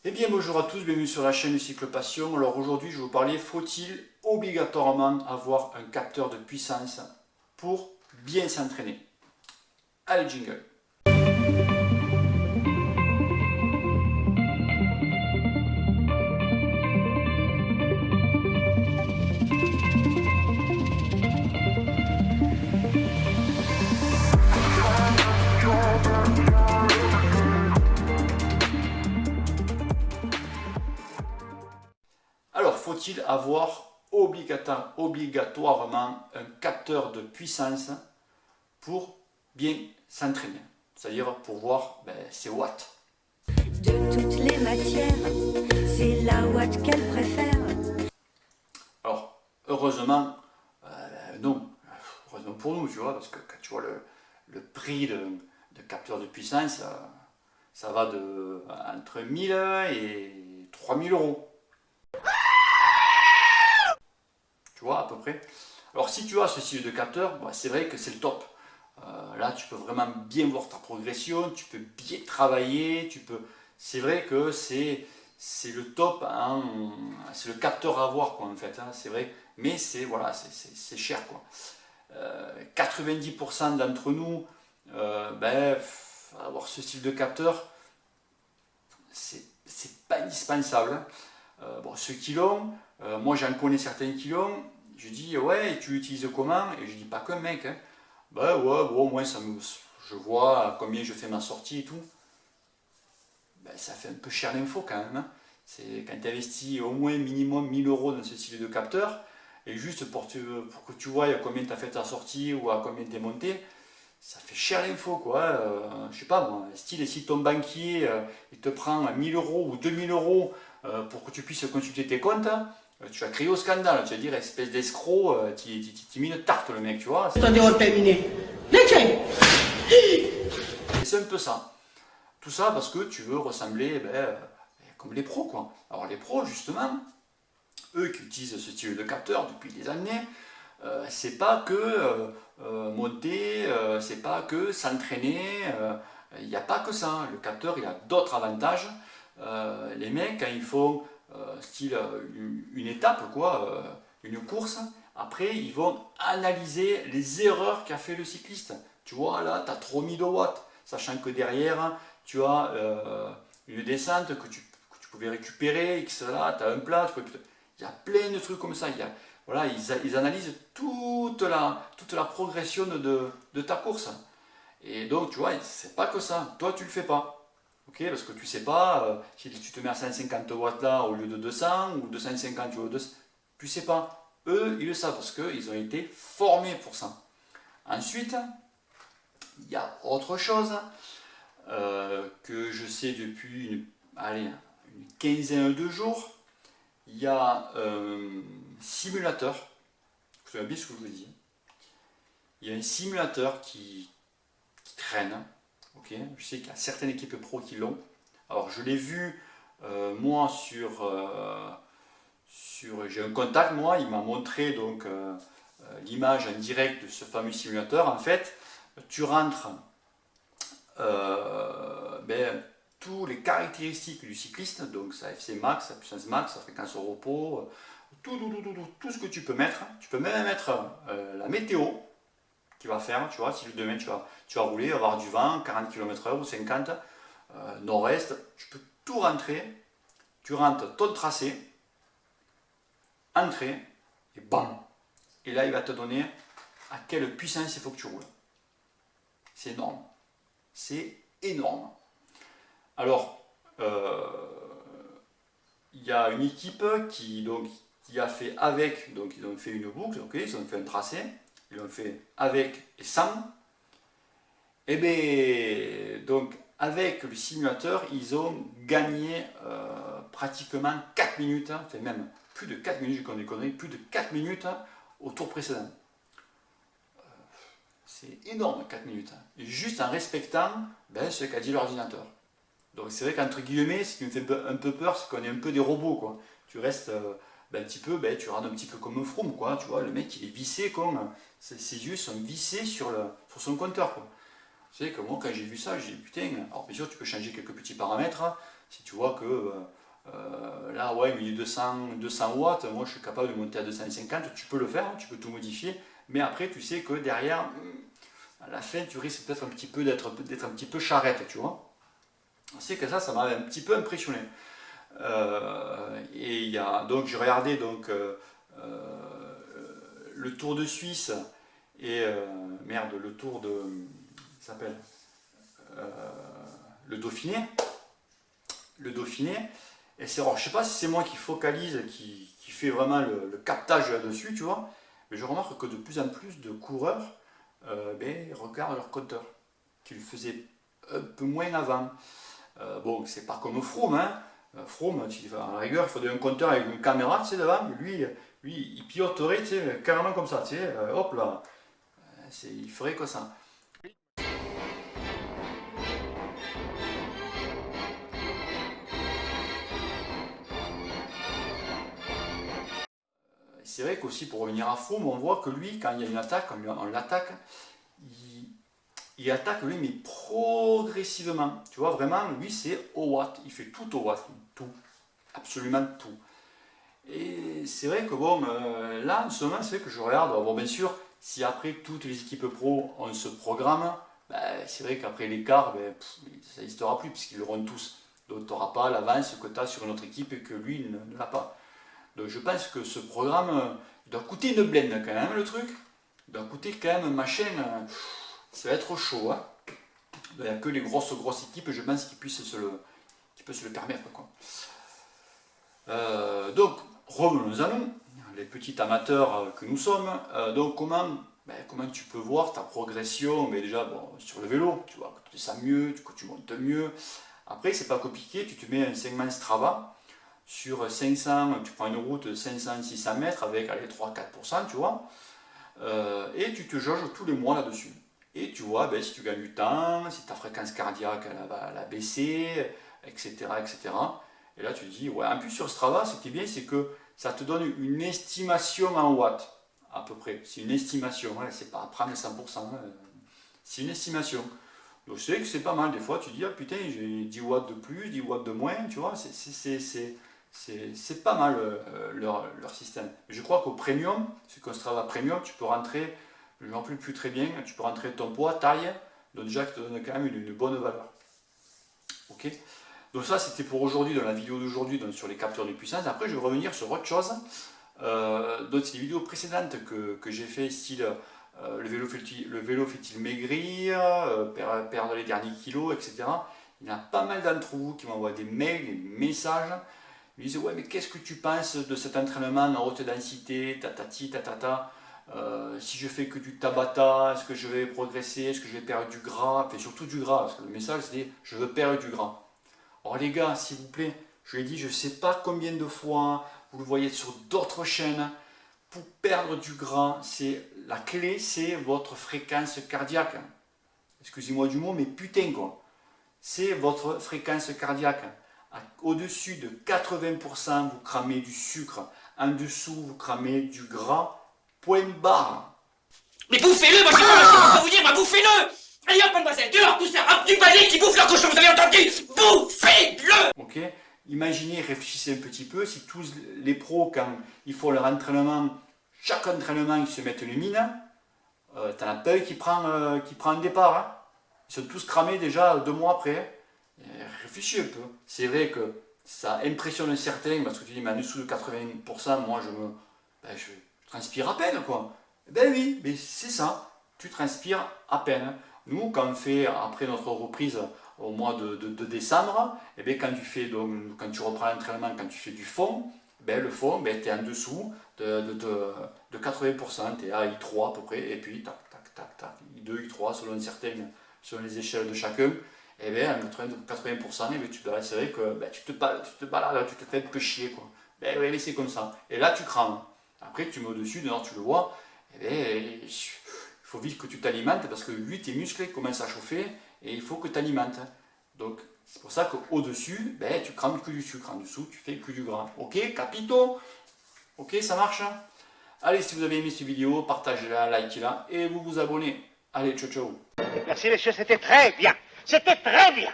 Eh bien bonjour à tous, bienvenue sur la chaîne Cycle Passion. Alors aujourd'hui je vais vous parler, faut-il obligatoirement avoir un capteur de puissance pour bien s'entraîner? Allez jingle. Alors faut-il avoir obligatoirement un capteur de puissance pour bien s'entraîner? C'est-à-dire pour voir ses watts. De toutes les matières, c'est la ouate qu'elle préfère. Alors, heureusement, non. Heureusement pour nous, tu vois, parce que quand tu vois le prix de capteur de puissance, ça va entre 1000 et 3000 euros. Tu vois, à peu près. Alors, si tu as ce style de capteur, c'est vrai que c'est le top. Là, tu peux vraiment bien voir ta progression, tu peux bien travailler, c'est vrai que c'est le top, hein, c'est le capteur à avoir quoi en fait, hein, c'est vrai, mais c'est voilà, c'est cher quoi. 90% d'entre nous, avoir ce style de capteur, c'est pas indispensable. Hein. Bon, ceux qui l'ont, moi j'en connais certains qui l'ont, je dis ouais, et tu l'utilises comment? Et je dis pas qu'un mec, hein. Ouais, bon, moi je vois combien je fais ma sortie et tout. Ça fait un peu cher l'info quand même. Hein. C'est quand tu investis au moins minimum 1000 euros dans ce style de capteur, et juste pour que tu vois à combien tu as fait ta sortie ou à combien tu es monté, ça fait cher l'info quoi. Je sais pas moi, style si ton banquier il te prend 1000 euros ou 2000 euros pour que tu puisses consulter tes comptes, tu vas crier au scandale, tu vas dire espèce d'escroc, tu mis une tarte le mec, tu vois. Terminé. C'est un peu ça. Tout ça parce que tu veux ressembler comme les pros quoi. Alors les pros justement, eux qui utilisent ce style de capteur depuis des années, c'est pas que monter, c'est pas que s'entraîner, il n'y a pas que ça. Le capteur il a d'autres avantages. Les mecs quand ils font style une étape quoi, une course, après ils vont analyser les erreurs qu'a fait le cycliste. Tu vois là, tu as trop mis de watts, sachant que derrière tu as une descente que tu pouvais récupérer, etc. Tu as un plat, il y a plein de trucs comme ça. Voilà, ils analysent toute la progression de ta course. Et donc, tu vois, c'est pas que ça. Toi, tu le fais pas. Okay, parce que tu sais pas, si tu te mets à 150 watts là au lieu de 200 ou 250 au lieu de 200, tu sais pas. Eux, ils le savent parce qu'ils ont été formés pour ça. Ensuite, il y a autre chose que je sais depuis une quinzaine de jours. Il y a un simulateur, vous savez bien ce que je vous dis. Il y a un simulateur qui traîne. Okay, je sais qu'il y a certaines équipes pro qui l'ont. Alors je l'ai vu moi j'ai un contact moi, il m'a montré donc l'image en direct de ce fameux simulateur. En fait, tu rentres tous les caractéristiques du cycliste, donc sa FC max, sa puissance max, sa fréquence au repos, tout ce que tu peux mettre. Tu peux même mettre la météo qu'il va faire, tu vois, si demain tu vas rouler, avoir du vent, 40 km/h ou 50, nord-est, tu peux tout rentrer, tu rentres ton tracé, entrée, et bam. Et là il va te donner à quelle puissance il faut que tu roules. C'est énorme. C'est énorme. Alors, il y a une équipe qui a fait avec, donc ils ont fait une boucle, okay, ils ont fait un tracé, ils l'ont fait avec et sans. Et bien, donc avec le simulateur, ils ont gagné pratiquement 4 minutes, enfin même plus de 4 minutes, je connais conneries, plus de 4 minutes au tour précédent. C'est énorme 4 minutes, et juste en respectant ce qu'a dit l'ordinateur. Donc c'est vrai qu'entre guillemets, ce qui me fait un peu peur, c'est qu'on est un peu des robots, quoi. Tu restes un petit peu, tu rentres un petit peu comme un Froome, quoi. Tu vois, le mec il est vissé comme, ses yeux sont vissés sur son compteur, quoi. C'est vrai que moi quand j'ai vu ça, j'ai dit putain, alors bien sûr tu peux changer quelques petits paramètres, Si tu vois que là, ouais, il met 200 watts, moi je suis capable de monter à 250, tu peux le faire, hein, tu peux tout modifier, mais après tu sais que derrière, à la fin, tu risques peut-être un petit peu d'être un petit peu charrette, tu vois. C'est que ça m'a un petit peu impressionné. Et il y a, donc j'ai regardé donc, le Tour de Suisse et merde, le Tour de, ça s'appelle le Dauphiné. Le Dauphiné. Et c'est, alors, je sais pas si c'est moi qui focalise, qui fait vraiment le captage là-dessus, tu vois, mais je remarque que de plus en plus de coureurs regardent leur compteur, qu'ils faisaient un peu moins avant. Bon, c'est pas comme Froome, hein. Froome, à la rigueur, il faudrait un compteur avec une caméra, tu sais, devant, mais lui, il piloterait, tu sais, carrément comme ça, tu sais, hop là, il ferait que ça. C'est vrai qu'aussi, pour revenir à Froome, on voit que lui, quand il y a une attaque, on l'attaque, il attaque lui, mais progressivement. Tu vois, vraiment, lui, c'est au watt. Il fait tout au watt, tout, absolument tout. Et c'est vrai que bon, là, en ce moment, c'est vrai que je regarde. Bon, bien sûr, si après toutes les équipes pro ont ce programme, ben, c'est vrai qu'après l'écart, ben, ça n'existera plus, puisqu'ils l'auront tous. Donc, tu n'auras pas l'avance que tu as sur une autre équipe et que lui ne l'a pas. Donc, je pense que ce programme doit coûter une blende quand même, le truc. Il doit coûter quand même, machin, ça va être chaud. Hein. Il n'y a que les grosses équipes, je pense, qui peuvent se le permettre, quoi. Donc, revenons à nous, les petits amateurs que nous sommes. Donc, comment tu peux voir ta progression? Mais déjà, bon, sur le vélo, tu vois, que tu descends mieux, que tu montes mieux. Après, c'est pas compliqué, tu te mets un segment Strava. Sur 500, tu prends une route de 500-600 mètres avec 3-4%, tu vois. Et tu te jauges tous les mois là-dessus. Et tu vois si tu gagnes du temps, si ta fréquence cardiaque elle a baissé, etc., etc. Et là tu te dis, ouais, en plus sur Strava, ce qui est bien, c'est que ça te donne une estimation en watts, à peu près. C'est une estimation, hein, c'est pas à prendre 100%, hein, c'est une estimation. Donc je sais que c'est pas mal, des fois tu dis, ah putain, j'ai 10 watts de plus, 10 watts de moins, tu vois, c'est pas mal leur système. Je crois qu'au premium, c'est qu'au Strava Premium, tu peux rentrer, je ne m'en rappelle plus très bien, tu peux rentrer ton poids, taille, donc déjà qui te donne quand même une bonne valeur. Ok. Donc ça c'était pour aujourd'hui, dans la vidéo d'aujourd'hui, sur les capteurs de puissance. Après je vais revenir sur autre chose. Donc c'est les vidéos précédentes que j'ai fait, style le vélo fait-il maigrir, perdre les derniers kilos, etc. Il y en a pas mal d'entre vous qui m'envoient des mails, des messages. Ils me disent, ouais, mais qu'est-ce que tu penses de cet entraînement en haute densité, tatati, tatata, si je fais que du Tabata, est-ce que je vais progresser, est-ce que je vais perdre du gras, enfin surtout du gras, parce que le message c'est, je veux perdre du gras. Alors les gars, s'il vous plaît, je l'ai dit, je ne sais pas combien de fois, vous le voyez sur d'autres chaînes, pour perdre du gras, la clé, c'est votre fréquence cardiaque. Excusez-moi du mot, mais putain quoi. C'est votre fréquence cardiaque. Au-dessus de 80%, vous cramez du sucre. En dessous, vous cramez du gras. Point barre. Mais bouffez-le, moi j'ai pas lâché pour vous dire, moi bouffez-le. Allez hop, mademoiselle, dehors, tous ces rats du balai qui bouffent leur cochon, vous avez entendu? Bouffez-le. Ok. Imaginez, réfléchissez un petit peu, si tous les pros, quand ils font leur entraînement, chaque entraînement, ils se mettent une mine, t'en as pas un qui prend un départ. Hein. Ils sont tous cramés déjà 2 mois après. Réfléchis un peu. C'est vrai que ça impressionne certains parce que tu dis, mais en dessous de 80%, moi je transpire à peine quoi. Ben oui, mais c'est ça. Tu transpires à peine. Nous, quand on fait, après notre reprise au mois de décembre, et bien quand tu reprends l'entraînement, quand tu fais du fond, ben le fond, ben, tu es en dessous de 80%, tu es à I3 à peu près, et puis tac, tac, tac, tac, I2, I3 selon les échelles de chacun. Et bien à 80%, c'est vrai que ben, tu te balades, tu te fais un peu chier quoi. Ben oui, mais c'est comme ça. Et là tu crames. Après tu mets au-dessus, dehors tu le vois, et bien il faut vite que tu t'alimentes parce que lui tes muscles commencent à chauffer et il faut que tu alimentes. Donc c'est pour ça qu'au-dessus, ben, tu crames que du sucre, en dessous tu fais que du gras. Ok, capito? Ok, ça marche? Allez, si vous avez aimé cette vidéo, partagez-la, likez-la et vous vous abonnez. Allez, ciao ciao. Merci messieurs, c'était très bien. C'était très bien.